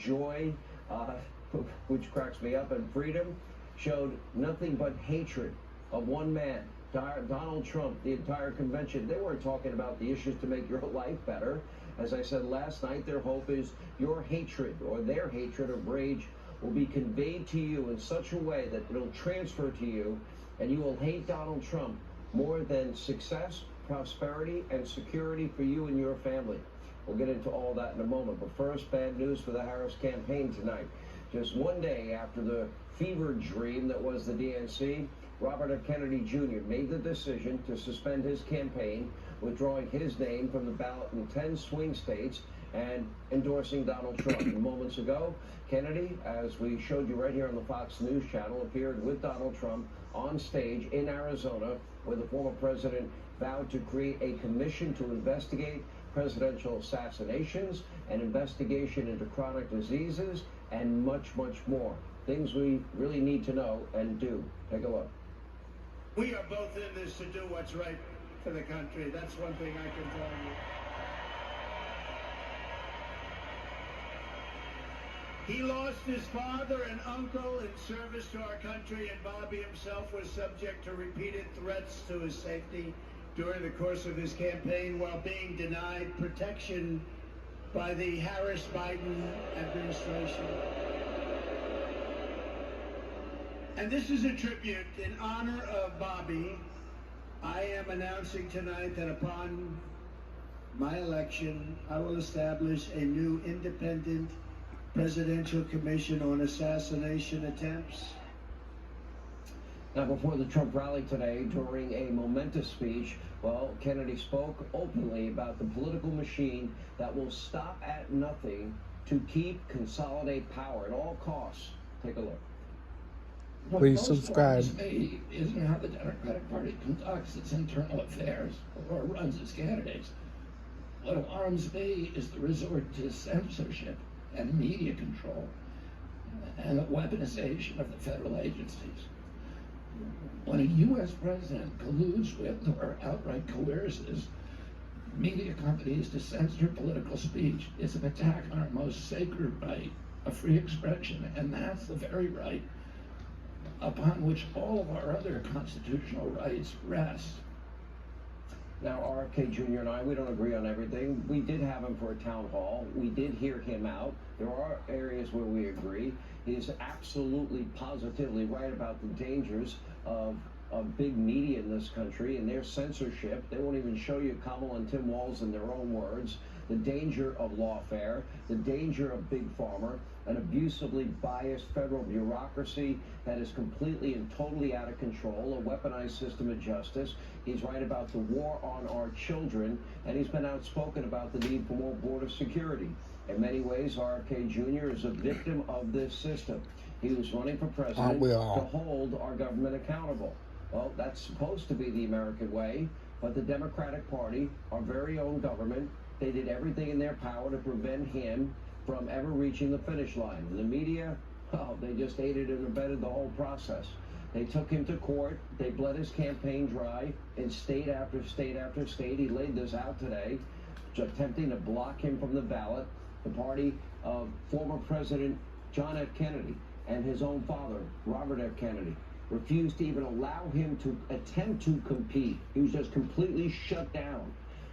joy, which cracks me up, and freedom showed nothing but hatred of one man, Donald Trump. The entire convention, they weren't talking about the issues to make your life better. As I said last night, their hope is your hatred or their hatred of rage will be conveyed to you in such a way that it'll transfer to you, and you will hate Donald Trump more than success, prosperity, and security for you and your family. We'll get into all that in a moment, but first, bad news for the Harris campaign tonight. Just one day after the fever dream that was the DNC, Robert F. Kennedy Jr. made the decision to suspend his campaign, withdrawing his name from the ballot in 10 swing states and endorsing Donald Trump. Moments ago, Kennedy, as we showed you right here on the Fox News channel, appeared with Donald Trump on stage in Arizona, where the former president vowed to create a commission to investigate presidential assassinations, an investigation into chronic diseases, and much, much more. Things we really need to know and do. Take a look. We are both in this to do what's right for the country. That's one thing I can tell you. He lost his father and uncle in service to our country, and Bobby himself was subject to repeated threats to his safety during the course of his campaign while being denied protection by the Harris-Biden administration. And this is a tribute in honor of Bobby. I am announcing tonight that upon my election, I will establish a new independent presidential commission on assassination attempts. Now, before the Trump rally today, during a momentous speech, well, Kennedy spoke openly about the political machine that will stop at nothing to consolidate power at all costs. Take a look. Please subscribe. What me isn't how the Democratic Party conducts its internal affairs or runs its candidates. What alarms me is the resort to censorship and media control and the weaponization of the federal agencies. When a U.S. president colludes with or outright coerces media companies to censor political speech, it's an attack on our most sacred right of free expression, and that's the very right upon which all of our other constitutional rights rest. Now, RFK Jr. and I, we don't agree on everything. We did have him for a town hall. We did hear him out. There are areas where we agree. He is absolutely, positively right about the dangers of big media in this country and their censorship. They won't even show you Kamala and Tim Walz in their own words. The danger of lawfare, the danger of big pharma, an abusively biased federal bureaucracy that is completely and totally out of control, a weaponized system of justice. He's right about the war on our children, and he's been outspoken about the need for more border security. In many ways, RFK Jr. is a victim of this system. He was running for president to hold our government accountable. Well, that's supposed to be the American way, but the Democratic Party, our very own government, they did everything in their power to prevent him from ever reaching the finish line. And the media, oh, they just aided and abetted the whole process. They took him to court. They bled his campaign dry in state after state after state. He laid this out today, attempting to block him from the ballot. The party of former President John F. Kennedy and his own father, Robert F. Kennedy, refused to even allow him to attempt to compete. He was just completely shut down.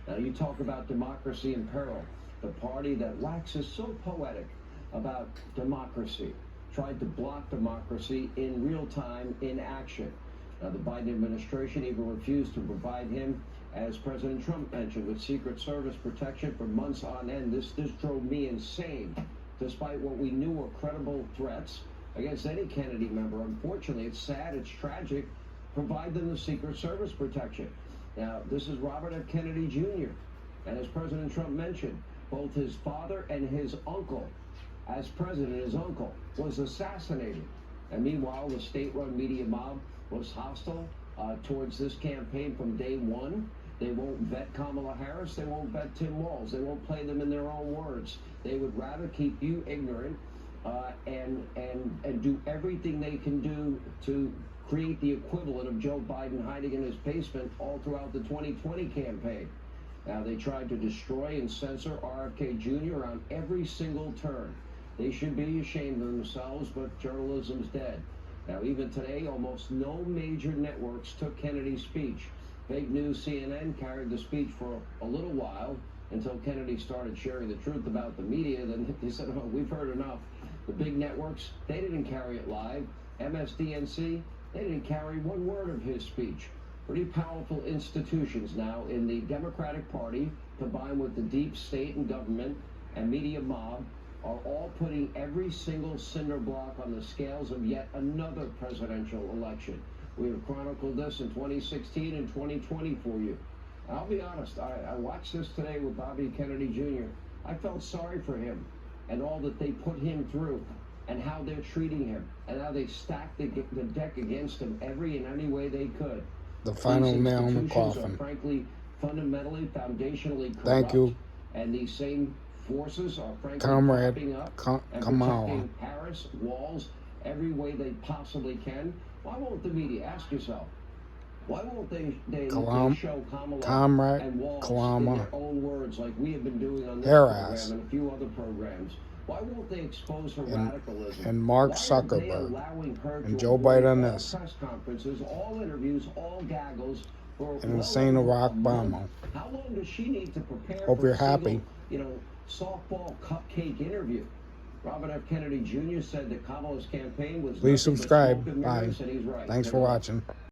Now, you talk about democracy in peril. The party that waxes so poetic about democracy tried to block democracy in real time, in action. Now, the Biden administration even refused to provide him, as President Trump mentioned, with Secret Service protection for months on end. This drove me insane, despite what we knew were credible threats against any Kennedy member. Unfortunately, it's sad, it's tragic. Provide them the Secret Service protection. Now, this is Robert F. Kennedy Jr., and as President Trump mentioned, both his father and his uncle, as president, his uncle, was assassinated. And meanwhile, the state-run media mob was hostile towards this campaign from day one. They won't vet Kamala Harris. They won't vet Tim Walz. They won't play them in their own words. They would rather keep you ignorant and do everything they can do to create the equivalent of Joe Biden hiding in his basement all throughout the 2020 campaign. Now, they tried to destroy and censor RFK Jr. on every single turn. They should be ashamed of themselves, but journalism's dead. Now, even today, almost no major networks took Kennedy's speech. Fake news CNN carried the speech for a little while until Kennedy started sharing the truth about the media. Then they said, oh, we've heard enough. The big networks, they didn't carry it live. MSDNC, they didn't carry one word of his speech. Pretty powerful institutions now in the Democratic Party, combined with the deep state and government and media mob, are all putting every single cinder block on the scales of yet another presidential election. We have chronicled this in 2016 and 2020 for you. I'll be honest, I watched this today with Bobby Kennedy Jr. I felt sorry for him and all that they put him through and how they're treating him and how they stacked the deck against him every and any way they could. The final These nail in the institutions coffin. are frankly, fundamentally, foundationally corrupt. Thank you. And these same forces are frankly Comrade, propping up and come protecting on. Paris walls every way they possibly can. Why won't the media, ask yourself, why won't they show Kamala Comrade, and Walls Kalama, in their own words like we have been doing on this Hair program ass. and a few other programs? Why won't they expose her radicalism? and Mark Why aren't they Zuckerberg allowing her and to Joe avoid Biden all this. press conferences, all interviews, all gaggles for And well insane over Barack a month? Obama. How long does she need to prepare Hope for you're a single, happy. softball cupcake interview? Robert F. Kennedy Jr. said that Kamala's campaign was Please nothing but subscribe. smoke and Bye. mirrors, and he's right. Thanks Good for luck. watching.